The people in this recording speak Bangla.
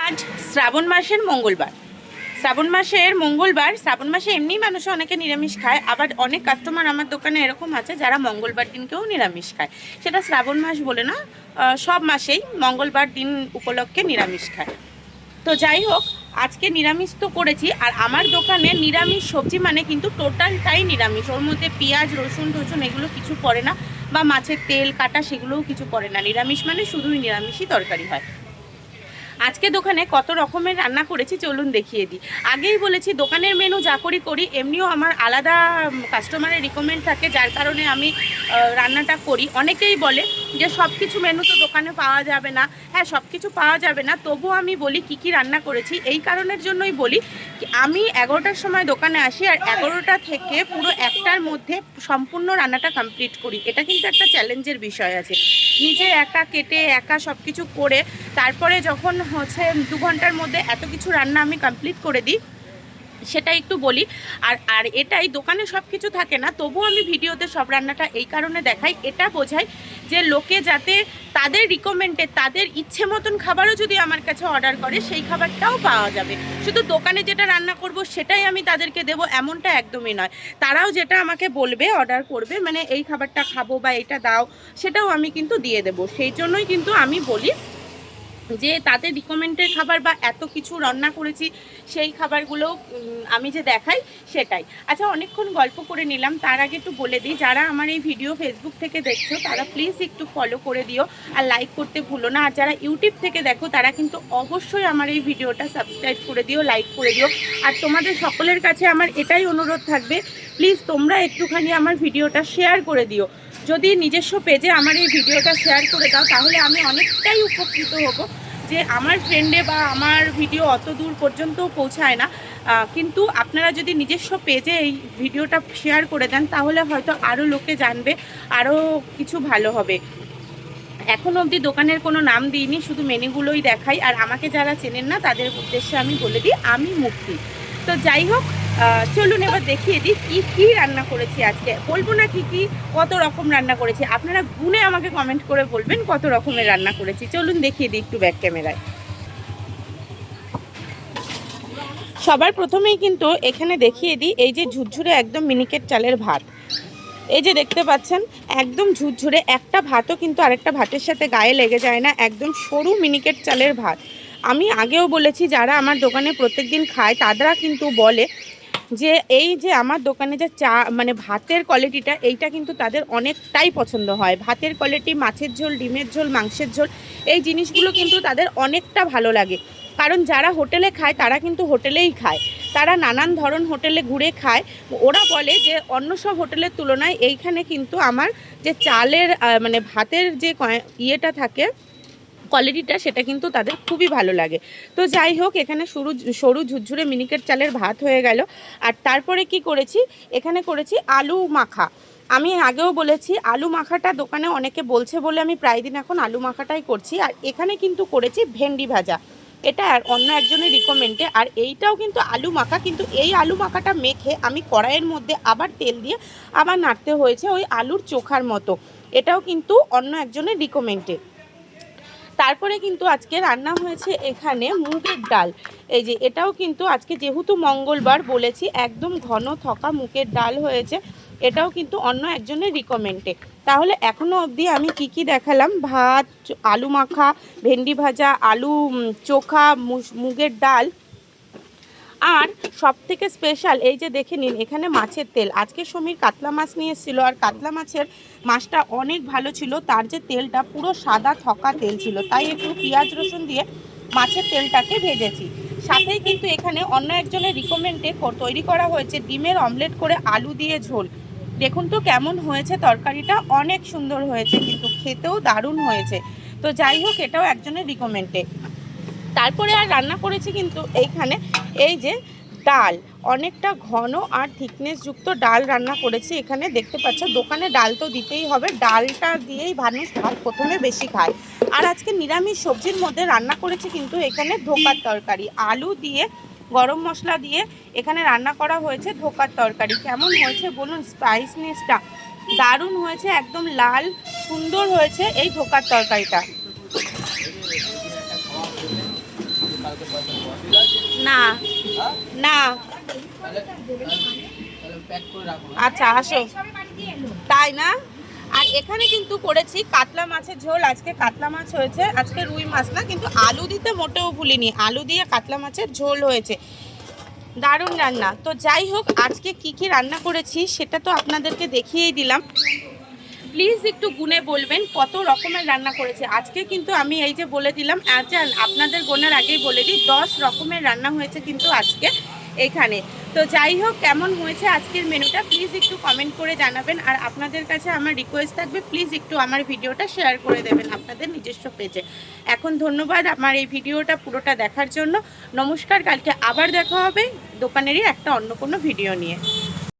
আজ শ্রাবণ মাসের মঙ্গলবার। শ্রাবণ মাসে এমনি মানুষ অনেকে নিরামিষ খায়, আবার অনেক কাস্টমার আমার দোকানে এরকম আছে যারা মঙ্গলবার দিনকেও নিরামিষ খায়। সেটা শ্রাবণ মাস বলে না, সব মাসেই মঙ্গলবার দিন উপলক্ষে নিরামিষ খায়। তো যাই হোক, আজকে নিরামিষ তো করেছি। আর আমার দোকানে নিরামিষ সবজি মানে কিন্তু টোটালটাই নিরামিষ, ওর মধ্যে পেঁয়াজ রসুন টসুন এগুলো কিছু পড়ে না, বা মাছের তেল কাটা সেগুলোও কিছু পড়ে না। নিরামিষ মানে শুধুই নিরামিষই তরকারি হয়। আজকে দোকানে কত রকমের রান্না করেছি চলুন দেখিয়ে দিই। আগেই বলেছি দোকানের মেনু যা করি এমনিও আমার আলাদা কাস্টমারের রিকমেন্ড থাকে, যার কারণে আমি রান্নাটা করি। অনেকেই বলে যে সব কিছু মেনু তো দোকানে পাওয়া যাবে না। হ্যাঁ, সব কিছু পাওয়া যাবে না, তবুও আমি বলি কি কি রান্না করেছি। এই কারণের জন্যই বলি, আমি 11টার সময় দোকানে আসি আর 11টা থেকে পুরো 1টার মধ্যে সম্পূর্ণ রান্নাটা কমপ্লিট করি। এটা কিন্তু একটা চ্যালেঞ্জের বিষয় আছে, নিজে একা কেটে একা সব কিছু করে তারপরে যখন 2 ঘন্টার মধ্যে এত কিছু রান্না আমি কমপ্লিট করে দিই, সেটা একটু বলি। আর এটাই, দোকানে সব কিছু থাকে না, তবুও আমি ভিডিওতে সব রান্নাটা এই কারণে দেখাই, এটা বোঝাই যে লোকে যাতে তাদের রিকমেন্ডে তাদের ইচ্ছে মতন খাবারও যদি আমার কাছে অর্ডার করে সেই খাবারটাও পাওয়া যাবে। শুধু দোকানে যেটা রান্না করব সেটাই আমি তাদেরকে দেবো এমনটা একদমই নয়। তারাও যেটা আমাকে বলবে অর্ডার করবে, মানে এই খাবারটা খাবো বা এটা দাও, সেটাও আমি কিন্তু দিয়ে দেবো। সেই জন্যই কিন্তু আমি বলি যে তাদের রিকমেন্ডের খাবার বা এত কিছু রান্না করেছি সেই খাবারগুলো আমি যে দেখাই সেটাই। আচ্ছা, অনেকক্ষণ গল্প করে নিলাম, তার আগে একটু বলে দিই, যারা আমার এই ভিডিও ফেসবুক থেকে দেখছো তারা প্লিজ একটু ফলো করে দিও আর লাইক করতে ভুলো না। আর যারা ইউটিউব থেকে দেখো তারা কিন্তু অবশ্যই আমার এই ভিডিওটা সাবস্ক্রাইব করে দিও, লাইক করে দিও। আর তোমাদের সকলের কাছে আমার এটাই অনুরোধ থাকবে, প্লিজ তোমরা একটুখানি আমার ভিডিওটা শেয়ার করে দিও। যদি নিজস্ব পেজে আমার এই ভিডিওটা শেয়ার করে দাও তাহলে আমি অনেকটাই উপকৃত হব। যে আমার ফ্রেন্ডে বা আমার ভিডিও অত দূর পর্যন্ত পৌঁছায় না, কিন্তু আপনারা যদি নিজস্ব পেজে এই ভিডিওটা শেয়ার করে দেন তাহলে হয়তো আরও লোকে জানবে, আরও কিছু ভালো হবে। এখনও অবধি দোকানের কোনো নাম দিইনি, শুধু মেনুগুলোই দেখাই। আর আমাকে যারা চেনেন না তাদের উদ্দেশ্যে আমি বলে দিই আমি মুক্তি। তো যাই হোক, চলুন এবার দেখিয়ে দিই কী কী রান্না করেছি আজকে। বলবো না কী কত রকম রান্না করেছি, আপনারা গুনে আমাকে কমেন্ট করে বলবেন কত রকমের রান্না করেছি। চলুন দেখিয়ে দিই একটু ব্যাক ক্যামেরায়। সবার প্রথমেই কিন্তু এখানে দেখিয়ে দিই, এই যে ঝুরঝুরে একদম মিনিকেট চালের ভাত, এই যে দেখতে পাচ্ছেন একদম ঝুরঝুরে, একটা ভাতও কিন্তু আরেকটা ভাতের সাথে গায়ে লেগে যায় না, একদম সরু মিনিকেট চালের ভাত। আমি আগেও বলেছি যারা আমার দোকানে প্রত্যেক দিন খায় তারা কিন্তু বলে যে এই যে আমার দোকানে যে চা মানে ভাতের কোয়ালিটিটা, এইটা কিন্তু তাদের অনেকটাই পছন্দ হয়। ভাতের কোয়ালিটি, মাছের ঝোল, ডিমের ঝোল, মাংসের ঝোল, এই জিনিসগুলো কিন্তু তাদের অনেকটা ভালো লাগে। কারণ যারা হোটেলে খায় তারা কিন্তু হোটেলেই খায়, তারা নানান ধরন হোটেলে ঘুরে খায়। ওরা বলে যে অন্য সব হোটেলের তুলনায় এইখানে কিন্তু আমার যে চালের মানে ভাতের যে ইয়েটা থাকে, কোয়ালিটিটা, সেটা কিন্তু তাদের খুবই ভালো লাগে। তো যাই হোক, এখানে সরু ঝুরঝুরে মিনিকেট চালের ভাত হয়ে গেল। আর তারপরে কি করেছি, এখানে করেছি আলু মাখা। আমি আগেও বলেছি আলু মাখাটা দোকানে অনেকে বলছে বলে আমি প্রায় দিন এখন আলু মাখাটাই করছি। আর এখানে কিন্তু করেছি ভেন্ডি ভাজা, এটা আর অন্য একজনের রিকমেন্ডে। আর এইটাও কিন্তু আলু মাখা, কিন্তু এই আলু মাখাটা মেখে আমি কড়াইয়ের মধ্যে আবার তেল দিয়ে আবার নাড়তে হয়েছে ওই আলুর চোখার মতো, এটাও কিন্তু অন্য একজনের রিকমেন্ডে। তারপরে কিন্তু আজকে রান্না হয়েছে এখানে মুগের ডাল। এই যে এটাও কিন্তু আজকে যেহেতু মঙ্গলবার বলেছি একদম ঘন থকা মুগের ডাল হয়েছে, এটাও কিন্তু অন্য একজনের রিকমেন্ডে। তাহলে এখনও অবধি আমি কি দেখালাম, ভাত, আলু মাখা, ভেন্ডি ভাজা, আলু চোখা, মুগের ডাল, আর সব থেকে স্পেশাল এই যে দেখে নিন এখানে মাছের তেল। আজকে সমীর কাতলা মাছ নিয়ে এসেছিলো, আর কাতলা মাছটা অনেক ভালো ছিল, তার যে তেলটা পুরো সাদা থকা তেল ছিল, তাই একটু পেঁয়াজ রসুন দিয়ে মাছের তেলটাকে ভেজেছি। সাথেই কিন্তু এখানে অন্য একজনের রিকমেন্ডে তৈরি করা হয়েছে ডিমের অমলেট করে আলু দিয়ে ঝোল। দেখুন তো কেমন হয়েছে তরকারিটা, অনেক সুন্দর হয়েছে, কিন্তু খেতেও দারুণ হয়েছে। তো যাই হোক, এটাও একজনের রিকমেন্ডে। তারপরে আর রান্না করেছি কিন্তু এইখানে এই যে ডাল, অনেকটা ঘন আর থিকনেসযুক্ত ডাল রান্না করেছি। এখানে দেখতে পাচ্ছ দোকানে ডাল তো দিতেই হবে, ডালটা দিয়েই মানুষ ভাত প্রথমে বেশি খায়। আর আজকে নিরামিষ সবজির মধ্যে রান্না করেছি কিন্তু এখানে ধোকার তরকারি, আলু দিয়ে গরম মশলা দিয়ে এখানে রান্না করা হয়েছে ধোকার তরকারি। কেমন হয়েছে বলুন, স্পাইসনেসটা দারুণ হয়েছে, একদম লাল সুন্দর হয়েছে এই ধোকার তরকারিটা। না না আচ্ছা আসো, তাই না? আর এখানে কিন্তু করেছি কাতলা মাছের ঝোল। আজকে কাতলা মাছ হয়েছে, আজকে রুই মাছ না, কিন্তু আলু দিতে মোটেও ভুলিনি, আলু দিয়ে কাতলা মাছের ঝোল হয়েছে, দারুণ রান্না। তো যাই হোক, আজকে কি কি রান্না করেছি সেটা তো আপনাদেরকে দেখিয়েই দিলাম। প্লিজ একটু গুনে বলবেন কত রকমের রান্না করেছে। আজকে কিন্তু আমি এই যে বলে দিলাম, আচ্ছা আপনাদের গোনার আগেই বলে দিই 10 রকমের রান্না হয়েছে কিন্তু আজকে এখানে। তো যাই হোক, কেমন হয়েছে আজকের মেনুটা প্লিজ একটু কমেন্ট করে জানাবেন। আর আপনাদের কাছে আমার রিকোয়েস্ট থাকবে, প্লিজ একটু আমার ভিডিওটা শেয়ার করে দেবেন আপনাদের নিজস্ব পেজে। এখন ধন্যবাদ আমার এই ভিডিওটা পুরোটা দেখার জন্য। নমস্কার, কালকে আবার দেখা হবে দোকানেরই একটা অন্য কোনো ভিডিও নিয়ে।